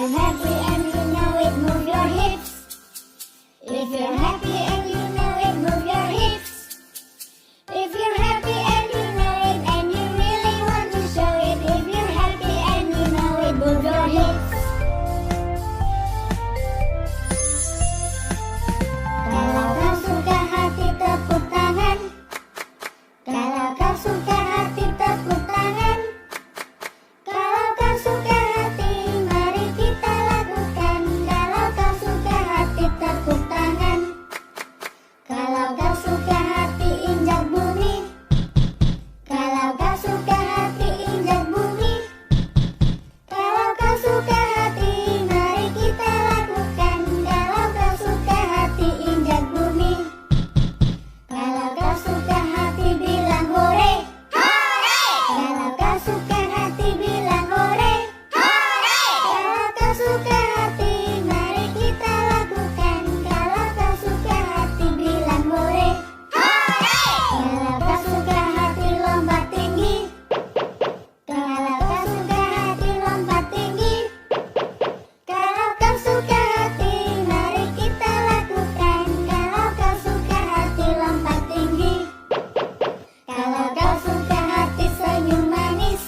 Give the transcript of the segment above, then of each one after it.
you're happy and you know it, move your hips. If you're happy and you know it, move your hips. If you're happy and you know it and you really want to show it, if you're happy and you know it, move your hips. Kalau kau suka hati, tepuk tangan. Kalau kau suka hati, tepuk tangan. Kalau kau suka hati, mari kita lakukan. Kalau kau suka hati, tepuk tangan. Kalau kau suka hati, injak bumi. Kalau kau suka hati, injak bumi. Kalau kau suka hati, mari kita lakukan. Kalau kau suka hati, injak bumi. Kalau kau suka hati, bilang hore. Hore! Kalau kau suka hati, bilang hore. Hore! Kalau kau suka hati, mari kita lakukan. Kalau kau suka hati, bilang hore. Hore! Kalau kau suka hati, lompat tinggi. Kalau kau suka hati, lompat tinggi. Kalau kau suka hati, mari kita lakukan. Kalau kau suka hati, lompat tinggi. Kalau kau suka hati, senyum manis.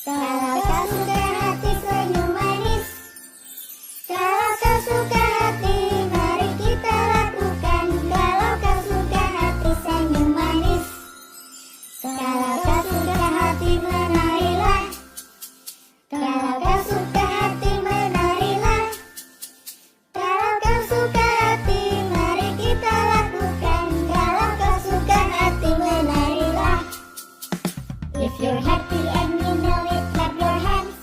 Kalau kau suka hati, senyum manis. Kalau kau suka hati, mari kita lakukan. Kalau kau suka hati, senyum manis. Kalau kau suka hati, menarilah. Kalau kau suka hati, menarilah. Kalau kau suka hati, mari kita lakukan. Kalau kau suka hati, menarilah. If you're happy and you know it, clap your hands.